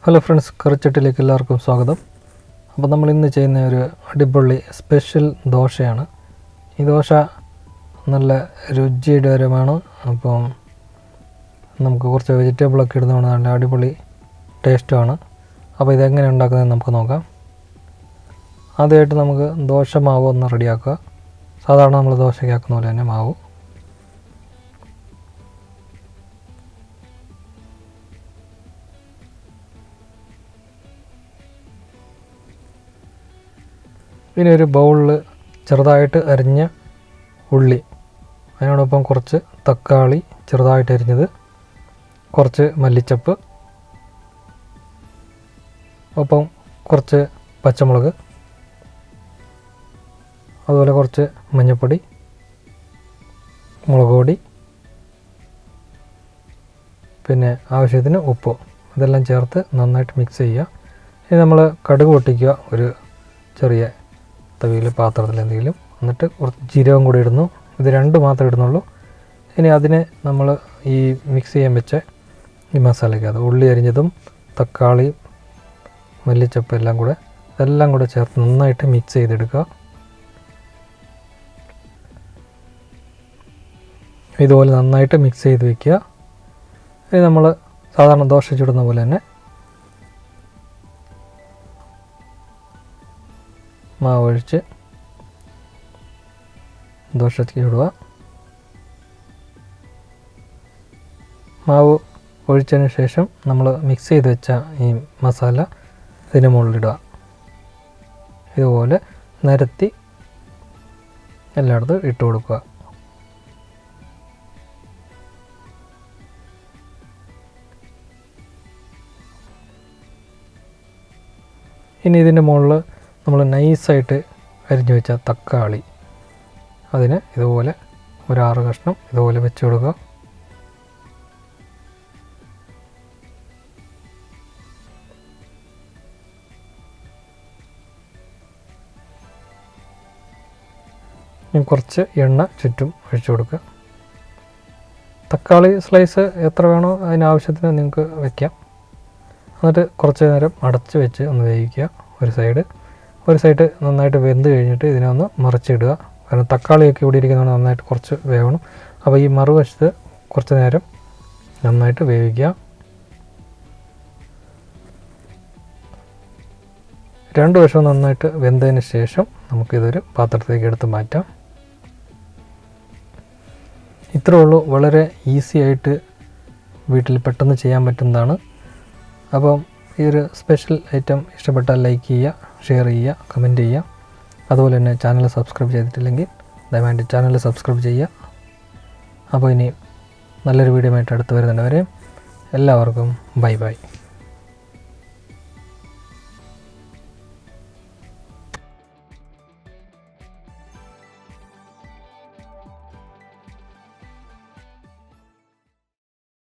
Hello friends, കറിച്ചട്ടിലേക്ക് എല്ലാവർക്കും സ്വാഗതം. അപ്പോൾ നമ്മൾ ഇന്ന് ചെയ്യുന്ന ഒരു അടിപൊളി സ്പെഷ്യൽ ദോശയാണ്. ഈ ദോശ നല്ല രുചികരമാണ്. അപ്പം നമുക്ക് കുറച്ച് വെജിറ്റബിളൊക്കെ ഇടുന്നതാണ്, നല്ല അടിപൊളി ടേസ്റ്റുമാണ്. അപ്പോൾ ഇതെങ്ങനെ ഉണ്ടാക്കുന്നതെന്ന് നമുക്ക് നോക്കാം. ആദ്യമായിട്ട് നമുക്ക് ദോശ മാവ് ഒന്ന് റെഡിയാക്കുക. സാധാരണ നമ്മൾ ദോശയ്ക്ക് ആക്കുന്ന പോലെ തന്നെ മാവ്. പിന്നെ ഒരു ബൗളിൽ ചെറുതായിട്ട് അരിഞ്ഞ ഉള്ളി, അതിനോടൊപ്പം കുറച്ച് തക്കാളി ചെറുതായിട്ട് അരിഞ്ഞത്, കുറച്ച് മല്ലിച്ചപ്പ്, ഒപ്പം കുറച്ച് പച്ചമുളക്, അതുപോലെ കുറച്ച് മഞ്ഞൾപ്പൊടി, മുളക് പൊടി, പിന്നെ ആവശ്യത്തിന് ഉപ്പ്, ഇതെല്ലാം ചേർത്ത് നന്നായിട്ട് മിക്സ് ചെയ്യുക. ഇനി നമ്മൾ കടുക് പൊട്ടിക്കുക ഒരു ചെറിയ തവിയിൽ, പാത്രത്തിൽ എന്തെങ്കിലും, എന്നിട്ട് കുറച്ച് ജീരകം കൂടി ഇടുന്നു. ഇത് രണ്ട് മാത്രമേ ഇടുന്നുള്ളൂ. ഇനി അതിനെ നമ്മൾ ഈ മിക്സ് ചെയ്യാൻ വെച്ച ഈ മസാലയ്ക്കകത്ത് ഉള്ളി അരിഞ്ഞതും തക്കാളി, മല്ലിച്ചപ്പ് എല്ലാം കൂടെ ചേർത്ത് നന്നായിട്ട് മിക്സ് ചെയ്തെടുക്കുക. ഇതുപോലെ നന്നായിട്ട് മിക്സ് ചെയ്ത് വയ്ക്കുക. ഇനി നമ്മൾ സാധാരണ ദോശ ചുടുന്ന പോലെ തന്നെ മാവ് ഒഴിച്ച് ദോശയ്ക്ക് ഇടുക. മാവ് ഒഴിച്ചതിന് ശേഷം നമ്മൾ മിക്സ് ചെയ്ത് വെച്ച ഈ മസാല ഇതിന് മുകളിലിടുക. ഇതുപോലെ നിരത്തി എല്ലായിടത്തും ഇട്ട് കൊടുക്കുക. ഇനി ഇതിൻ്റെ മുകളിൽ നമ്മൾ നൈസായിട്ട് അരിഞ്ഞു വെച്ച തക്കാളി, അതിന് ഇതുപോലെ ഒരു 6 കഷ്ണം ഇതുപോലെ വെച്ച് കൊടുക്കുക. കുറച്ച് എണ്ണ ചുറ്റും ഒഴിച്ചു കൊടുക്കുക. തക്കാളി സ്ലൈസ് എത്ര വേണോ അതിനാവശ്യത്തിന് നിങ്ങൾക്ക് വയ്ക്കാം. എന്നിട്ട് കുറച്ച് നേരം അടച്ച് വെച്ച് ഒന്ന് വേവിക്കുക. ഒരു സൈഡ് നന്നായിട്ട് വെന്ത് കഴിഞ്ഞിട്ട് ഇതിനെ ഒന്ന് മറിച്ചിടുക. കാരണം തക്കാളിയൊക്കെ ഇവിടെ ഇരിക്കുന്നതുകൊണ്ട് നന്നായിട്ട് കുറച്ച് വേവണം. അപ്പോൾ ഈ മറുവശത്ത് കുറച്ച് നേരം നന്നായിട്ട് വേവിക്കുക. 2 വശവും നന്നായിട്ട് വെന്തതിന് ശേഷം നമുക്കിതൊരു പാത്രത്തിലേക്ക് എടുത്ത് മാറ്റാം. ഇത്രയേ ഉള്ളൂ. വളരെ ഈസി ആയിട്ട് വീട്ടിൽ പെട്ടെന്ന് ചെയ്യാൻ പറ്റുന്നതാണ്. അപ്പം ഈ ഒരു സ്പെഷ്യൽ ഐറ്റം ഇഷ്ടപ്പെട്ടാൽ ലൈക്ക് ചെയ്യുക, ഷെയർ ചെയ്യുക, കമൻറ്റ് ചെയ്യുക. അതുപോലെ തന്നെ ചാനൽ സബ്സ്ക്രൈബ് ചെയ്തിട്ടില്ലെങ്കിൽ ദയവായിട്ട് ചാനൽ സബ്സ്ക്രൈബ് ചെയ്യുക. അപ്പോൾ ഇനി നല്ലൊരു വീഡിയോ ആയിട്ട് അടുത്ത് വരുന്നുണ്ട്. വരെ എല്ലാവർക്കും ബൈ ബൈ.